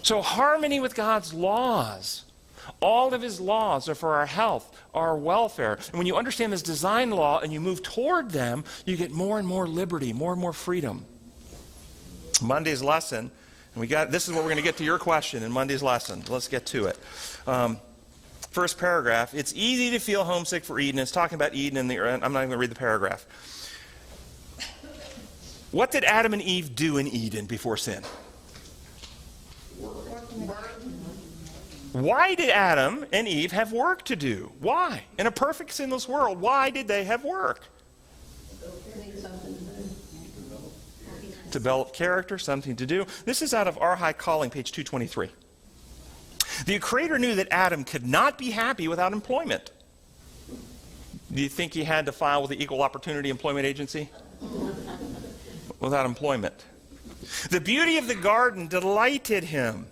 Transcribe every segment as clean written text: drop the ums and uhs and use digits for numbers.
So harmony with God's laws. All of his laws are for our health, our welfare. And when you understand this design law and you move toward them, you get more and more liberty, more and more freedom. Monday's lesson, and this is where we're going to get to your question in Monday's lesson. Let's get to it. First paragraph, it's easy to feel homesick for Eden. It's talking about Eden in the earth. I'm not even going to read the paragraph. What did Adam and Eve do in Eden before sin? Why did Adam and Eve have work to do? Why? In a perfect sinless world, why did they have work? Develop character, something to do. This is out of Our High Calling, page 223. The Creator knew that Adam could not be happy without employment. Do you think he had to file with the Equal Opportunity Employment Agency? Without employment. The beauty of the garden delighted him.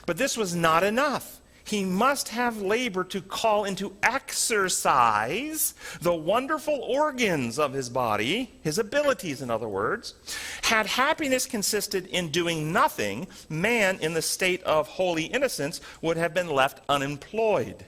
But this was not enough. He must have labor to call into exercise the wonderful organs of his body, his abilities, in other words. Had happiness consisted in doing nothing, man in the state of holy innocence would have been left unemployed.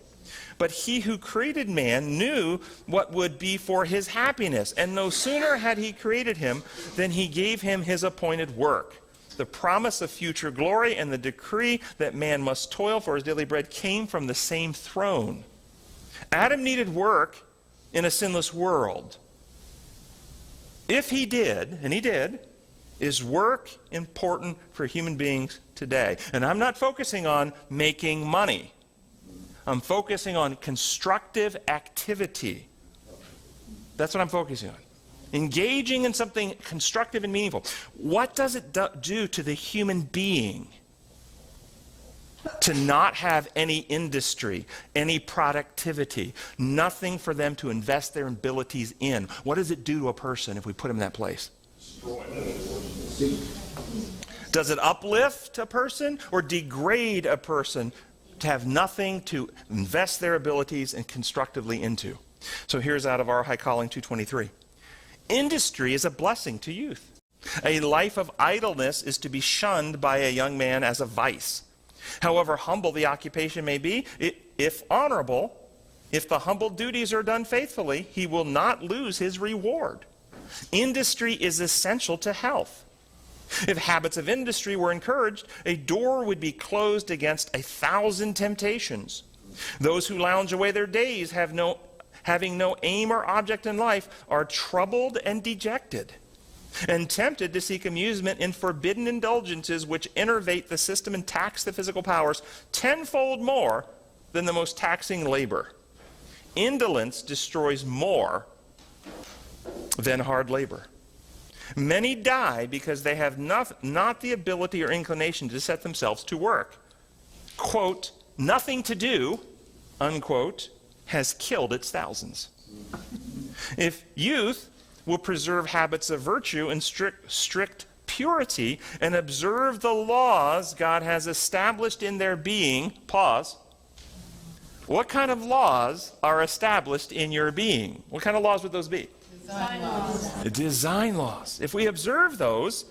But he who created man knew what would be for his happiness, and no sooner had he created him than he gave him his appointed work. The promise of future glory and the decree that man must toil for his daily bread came from the same throne. Adam needed work in a sinless world. If he did, and he did, is work important for human beings today? And I'm not focusing on making money. I'm focusing on constructive activity. That's what I'm focusing on. Engaging in something constructive and meaningful. What does it do to the human being to not have any industry, any productivity, nothing for them to invest their abilities in? What does it do to a person if we put him in that place? Does it uplift a person or degrade a person to have nothing to invest their abilities and constructively into? So here's out of Our High Calling 223. Industry is a blessing to youth. A life of idleness is to be shunned by a young man as a vice. However humble the occupation may be, if honorable, if the humble duties are done faithfully, he will not lose his reward. Industry is essential to health. If habits of industry were encouraged, a door would be closed against 1,000 temptations. Those who lounge away their days having no aim or object in life, are troubled and dejected, and tempted to seek amusement in forbidden indulgences which enervate the system and tax the physical powers tenfold more than the most taxing labor. Indolence destroys more than hard labor. Many die because they have not the ability or inclination to set themselves to work. Quote, nothing to do, unquote, has killed its thousands. If youth will preserve habits of virtue and strict purity and observe the laws God has established in their being, pause. What kind of laws are established in your being? What kind of laws would those be? Design laws. Design laws. If we observe those,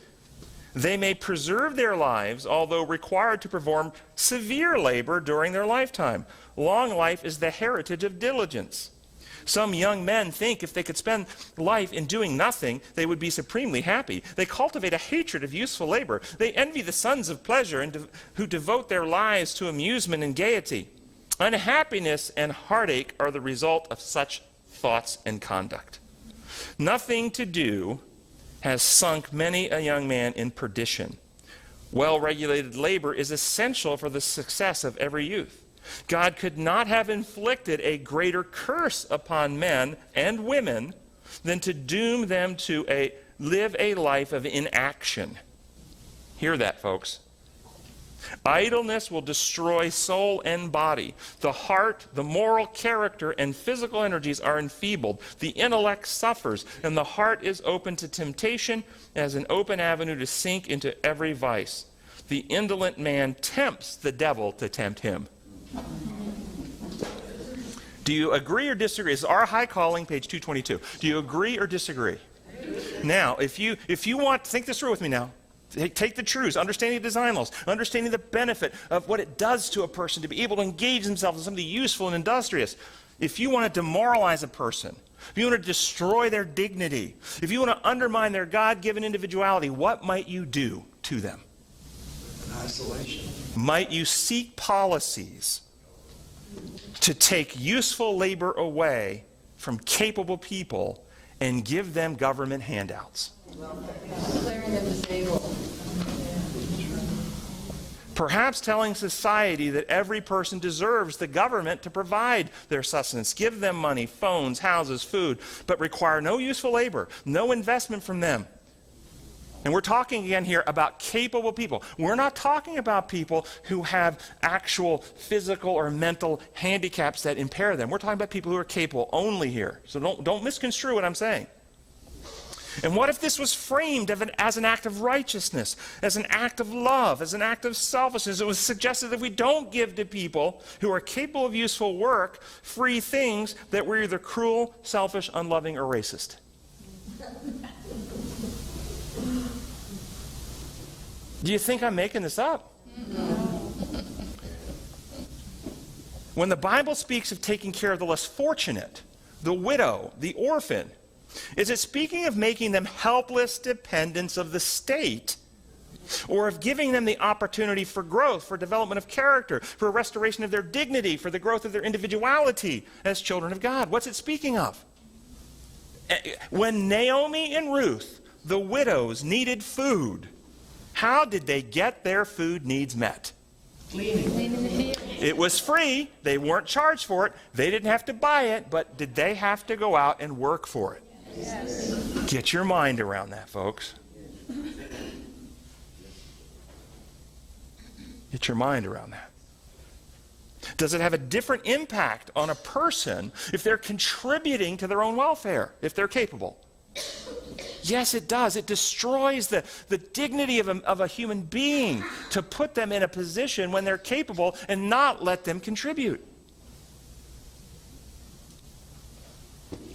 they may preserve their lives, although required to perform severe labor during their lifetime. Long life is the heritage of diligence. Some young men think if they could spend life in doing nothing, they would be supremely happy. They cultivate a hatred of useful labor. They envy the sons of pleasure who devote their lives to amusement and gaiety. Unhappiness and heartache are the result of such thoughts and conduct. Nothing to do has sunk many a young man in perdition. Well-regulated labor is essential for the success of every youth. God could not have inflicted a greater curse upon men and women than to doom them to live a life of inaction. Hear that, folks. Idleness will destroy soul and body. The heart, the moral character, and physical energies are enfeebled. The intellect suffers, and the heart is open to temptation as an open avenue to sink into every vice. The indolent man tempts the devil to tempt him. Do you agree or disagree? It's Our High Calling, page 222. Do you agree or disagree? Now, if you want, think this through with me now. Take the truths, understanding the design laws, understanding the benefit of what it does to a person to be able to engage themselves in something useful and industrious. If you want to demoralize a person, if you want to destroy their dignity, if you want to undermine their God-given individuality, what might you do to them? Isolation. Might you seek policies to take useful labor away from capable people and give them government handouts? Declaring them disabled. Perhaps telling society that every person deserves the government to provide their sustenance. Give them money, phones, houses, food, but require no useful labor, no investment from them. And we're talking again here about capable people. We're not talking about people who have actual physical or mental handicaps that impair them. We're talking about people who are capable only here. So don't misconstrue what I'm saying. And what if this was framed as an act of righteousness, as an act of love, as an act of selfishness? It was suggested that we don't give to people who are capable of useful work free things, that we're either cruel, selfish, unloving, or racist. Do you think I'm making this up? When the Bible speaks of taking care of the less fortunate, the widow, the orphan, is it speaking of making them helpless dependents of the state, or of giving them the opportunity for growth, for development of character, for restoration of their dignity, for the growth of their individuality as children of God? What's it speaking of? When Naomi and Ruth, the widows, needed food, how did they get their food needs met? Cleaning the field. It was free. They weren't charged for it. They didn't have to buy it, but did they have to go out and work for it? Yes. Get your mind around that, folks. Get your mind around that. Does it have a different impact on a person if they're contributing to their own welfare, if they're capable? Yes, it does. It destroys the dignity of a human being to put them in a position when they're capable and not let them contribute.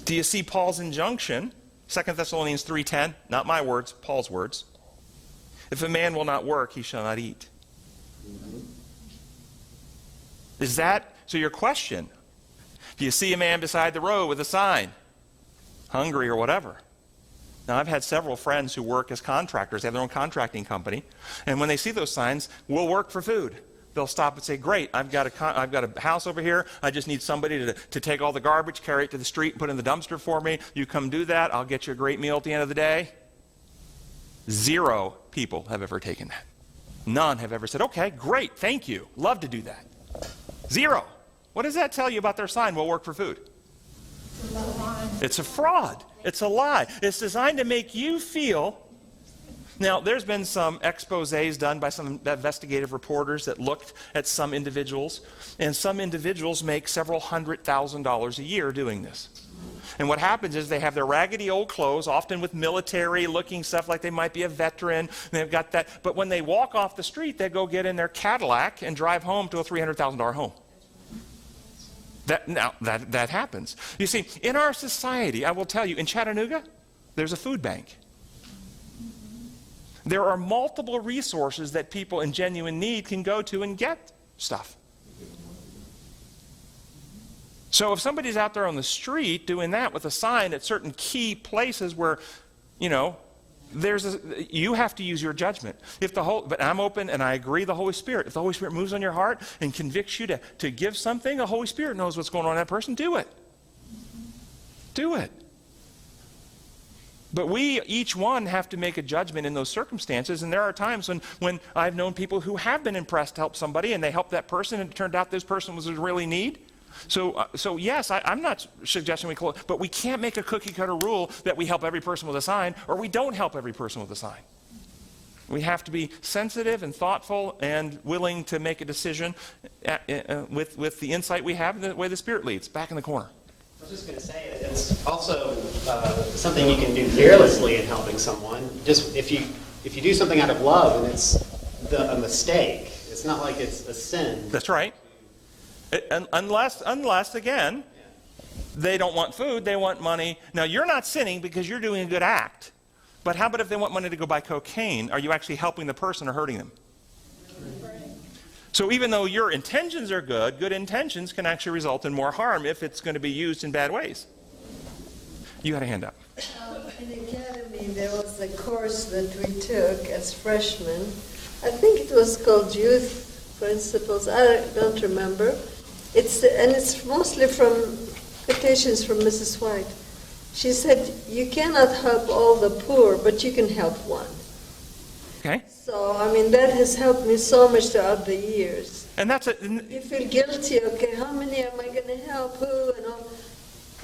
Do you see Paul's injunction? 2 Thessalonians 3:10, not my words, Paul's words. If a man will not work, he shall not eat. Is that, so your question, do you see a man beside the road with a sign, hungry or whatever? Now, I've had several friends who work as contractors. They have their own contracting company. And when they see those signs, we'll work for food. They'll stop and say, great, I've got a house over here. I just need somebody to take all the garbage, carry it to the street, and put it in the dumpster for me. You come do that. I'll get you a great meal at the end of the day. 0 people have ever taken that. None have ever said, okay, great, thank you. Love to do that. 0. What does that tell you about their sign, we'll work for food? It's a fraud. It's a lie. It's designed to make you feel. Now, there's been some exposés done by some investigative reporters that looked at some individuals, and some individuals make several $100,000 a year doing this. And what happens is they have their raggedy old clothes, often with military-looking stuff, like they might be a veteran, and they've got that. But when they walk off the street, they go get in their Cadillac and drive home to a $300,000 home. That happens. You see, in our society, I will tell you, in Chattanooga, there's a food bank. There are multiple resources that people in genuine need can go to and get stuff. So if somebody's out there on the street doing that with a sign at certain key places where, you have to use your judgment. But I'm open and I agree, the Holy Spirit. If the Holy Spirit moves on your heart and convicts you to give something, the Holy Spirit knows what's going on in that person. Do it. Do it. But we, each one, have to make a judgment in those circumstances. And there are times when I've known people who have been impressed to help somebody, and they helped that person, and it turned out this person was in really need. So yes, I'm not suggesting we close, but we can't make a cookie-cutter rule that we help every person with a sign, or we don't help every person with a sign. We have to be sensitive and thoughtful and willing to make a decision with the insight we have and the way the Spirit leads. Back in the corner. I was just going to say, it's also something you can do fearlessly in helping someone. Just if you do something out of love and it's a mistake, it's not like it's a sin. That's right. Unless again, they don't want food, they want money. Now, you're not sinning because you're doing a good act. But how about if they want money to go buy cocaine? Are you actually helping the person or hurting them? So even though your intentions are good, good intentions can actually result in more harm if it's going to be used in bad ways. You had a hand up. In the academy, there was a course that we took as freshmen. I think it was called Youth Principles. I don't remember. It's mostly from quotations from Mrs. White. She said, you cannot help all the poor, but you can help one. Okay? So, I mean, that has helped me so much throughout the years. And that's a, You feel guilty, okay, how many am I going to help, who, and all.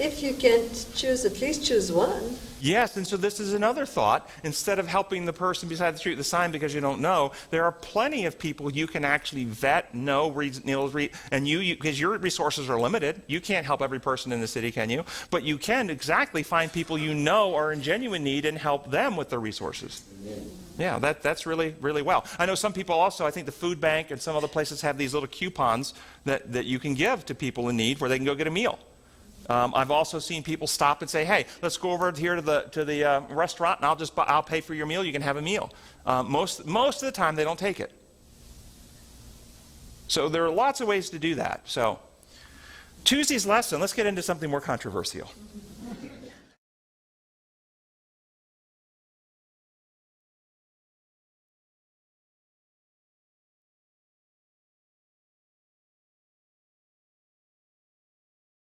If you can't choose, at least choose one. yes, and so this is another thought. Instead of helping the person beside the street with the sign because you don't know, there are plenty of people you can actually vet, know, read, and because your resources are limited. You can't help every person in the city, can you? But you can exactly find people you know are in genuine need and help them with their resources. Yeah, that's really, really well. I know some people also, I think the food bank and some other places have these little coupons that you can give to people in need where they can go get a meal. I've also seen people stop and say, hey, let's go over here to the restaurant and I'll pay for your meal. You can have a meal. Most of the time they don't take it. So there are lots of ways to do that. So Tuesday's lesson, let's get into something more controversial.